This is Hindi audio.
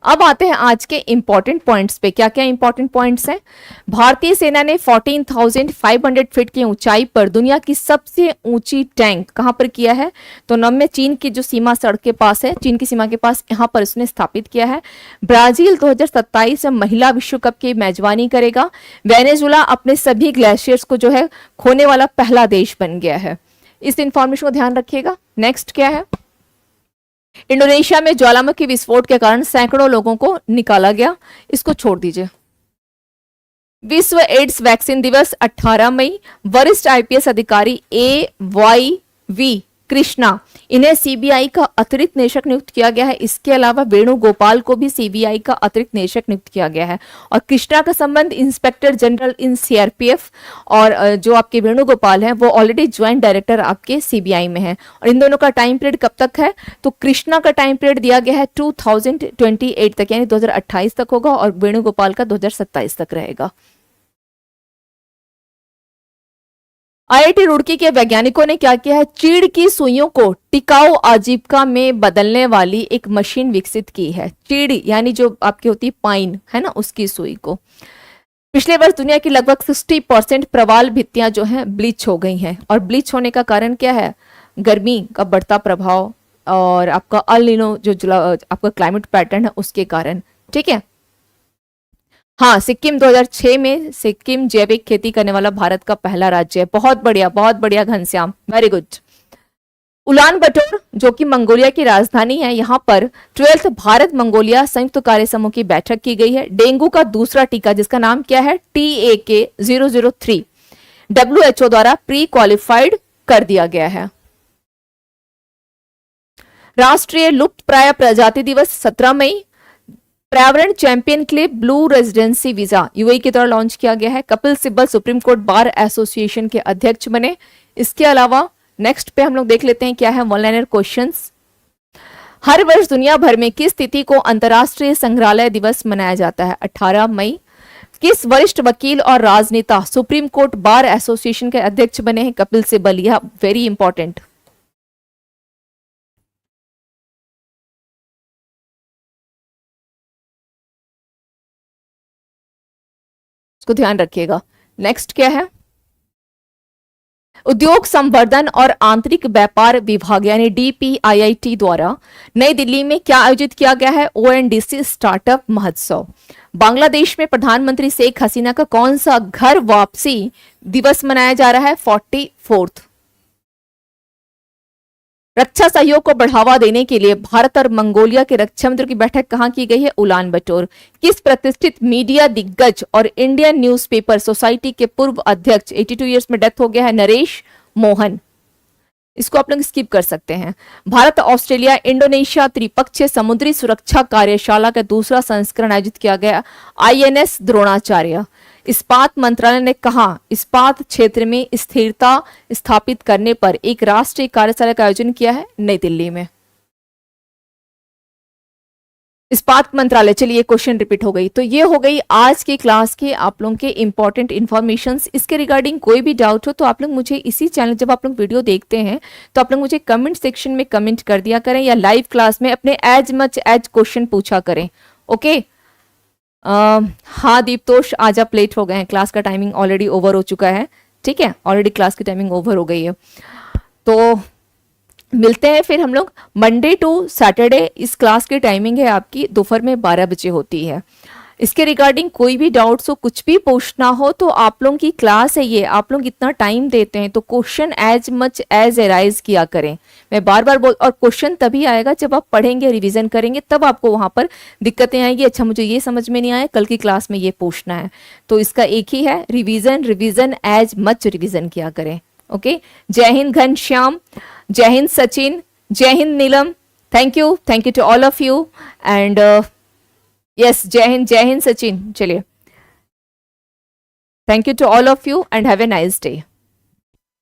अब आते हैं आज के इंपॉर्टेंट पॉइंट्स पे। क्या क्या इंपॉर्टेंट पॉइंट्स हैं? भारतीय सेना ने 14,500 फीट की ऊंचाई पर दुनिया की सबसे ऊंची टैंक कहां पर किया है? तो नम चीन की जो सीमा सड़क के पास है, चीन की सीमा के पास, यहां पर उसने स्थापित किया है। ब्राजील 2027 में महिला विश्व कप की मेजबानी करेगा। वेनेजुला अपने सभी ग्लेशियर्स को जो है खोने वाला पहला देश बन गया है। इस इंफॉर्मेशन को ध्यान रखिएगा। नेक्स्ट क्या है? इंडोनेशिया में ज्वालामुखी विस्फोट के कारण सैकड़ों लोगों को निकाला गया। इसको छोड़ दीजिए। विश्व एड्स वैक्सीन दिवस 18 मई। वरिष्ठ आईपीएस अधिकारी AYV कृष्णा, इन्हें सीबीआई का अतिरिक्त निदेशक नियुक्त किया गया है। इसके अलावा वेणुगोपाल को भी सीबीआई का अतिरिक्त निदेशक नियुक्त किया गया है। और कृष्णा का संबंध इंस्पेक्टर जनरल इन सीआरपीएफ और जो आपके वेणुगोपाल हैं वो ऑलरेडी ज्वाइंट डायरेक्टर आपके सीबीआई में है। और इन दोनों का टाइम पीरियड कब तक है? तो कृष्णा का टाइम पीरियड दिया गया है 2028 तक, यानी 2028 तक होगा, और वेणुगोपाल का 2027 तक रहेगा। आईआईटी रुड़की के वैज्ञानिकों ने क्या किया है? चीड़ की सुइयों को टिकाऊ आजीविका में बदलने वाली एक मशीन विकसित की है। चीड़ यानी जो आपकी होती है पाइन, है ना, उसकी सुई को। पिछले वर्ष दुनिया की लगभग 60% प्रवाल भित्तियां जो हैं ब्लीच हो गई हैं। और ब्लीच होने का कारण क्या है? गर्मी का बढ़ता प्रभाव और आपका अल नीनो जो आपका क्लाइमेट पैटर्न है उसके कारण। ठीक है। हाँ, सिक्किम 2006 में सिक्किम जैविक खेती करने वाला भारत का पहला राज्य है। बहुत बढ़िया घनश्याम, वेरी गुड। उलान बटोर जो कि मंगोलिया की राजधानी है, यहाँ पर 12th भारत मंगोलिया संयुक्त कार्य समूह की बैठक की गई है। डेंगू का दूसरा टीका जिसका नाम क्या है? TAK-003 WHO द्वारा प्री क्वालिफाइड कर दिया गया है। राष्ट्रीय लुप्त प्राय प्रजाति दिवस 17 मई। पर्यावरण चैंपियन के लिए ब्लू रेजिडेंसी वीजा यूएई की तरह लॉन्च किया गया है। Kapil Sibal supreme court bar association के अध्यक्ष बने। इसके अलावा नेक्स्ट पे हम लोग देख लेते हैं क्या है वन लाइनर क्वेश्चंस। हर वर्ष दुनिया भर में किस तिथि को अंतर्राष्ट्रीय संग्रहालय दिवस मनाया जाता है? 18 मई। किस वरिष्ठ वकील और राजनेता सुप्रीम कोर्ट बार एसोसिएशन के अध्यक्ष बने हैं? कपिल सिब्बल। यह वेरी इंपॉर्टेंट। इसको ध्यान रखिएगा। नेक्स्ट क्या है? उद्योग संवर्धन और आंतरिक व्यापार विभाग यानी DPIIT द्वारा नई दिल्ली में क्या आयोजित किया गया है? ONDC स्टार्टअप महोत्सव। बांग्लादेश में प्रधानमंत्री शेख हसीना का कौन सा घर वापसी दिवस मनाया जा रहा है? 44th। रक्षा सहयोग को बढ़ावा देने के लिए भारत और मंगोलिया के रक्षा मंत्रियों की बैठक कहां की गई है? उलान बटोर। किस प्रतिष्ठित मीडिया दिग्गज और इंडियन न्यूज़पेपर सोसाइटी के पूर्व अध्यक्ष 82 ईयर्स में डेथ हो गया है? नरेश मोहन। इसको आप लोग स्किप कर सकते हैं। भारत ऑस्ट्रेलिया इंडोनेशिया त्रिपक्षीय समुद्री सुरक्षा कार्यशाला का दूसरा संस्करण आयोजित किया गया INS द्रोणाचार्य। इस्पात मंत्रालय ने कहा इस्पात क्षेत्र में स्थिरता स्थापित करने पर एक राष्ट्रीय कार्यशाला का आयोजन किया है नई दिल्ली में। इस्पात मंत्रालय। चलिए क्वेश्चन रिपीट हो गई। तो ये हो गई आज की क्लास के आप लोगों के इंपॉर्टेंट इन्फॉर्मेशंस। इसके रिगार्डिंग कोई भी डाउट हो तो आप लोग मुझे इसी चैनल, जब आप लोग वीडियो देखते हैं तो आप लोग मुझे कमेंट सेक्शन में कमेंट कर दिया करें या लाइव क्लास में अपने एज मच एज क्वेश्चन पूछा करें। ओके। हाँ दीपतोष, आज आप लेट हो गए हैं, क्लास का टाइमिंग ऑलरेडी ओवर हो चुका है। ठीक है, ऑलरेडी क्लास की टाइमिंग ओवर हो गई है। तो मिलते हैं फिर हम लोग मंडे टू सैटरडे। इस क्लास की टाइमिंग है आपकी दोपहर में 12 बजे होती है। इसके रिगार्डिंग कोई भी डाउट्स हो, कुछ भी पूछना हो तो आप लोगों की क्लास है ये, आप लोग इतना टाइम देते हैं तो question as much as arise किया करें। मैं बार बार बोल, और क्वेश्चन तभी आएगा जब आप पढ़ेंगे, रिवीजन करेंगे, तब आपको वहां पर दिक्कतें आएंगी। अच्छा मुझे ये समझ में नहीं आया, कल की क्लास में ये पूछना है। तो इसका एक ही है, revision revision as much revision किया करें। ओके। जय हिंद घनश्याम, जय हिंद सचिन, जय हिंद Neelam. Thank you to all of you and yes, जय हिंद सचिन। चलिए, thank you to all of you and have a nice day.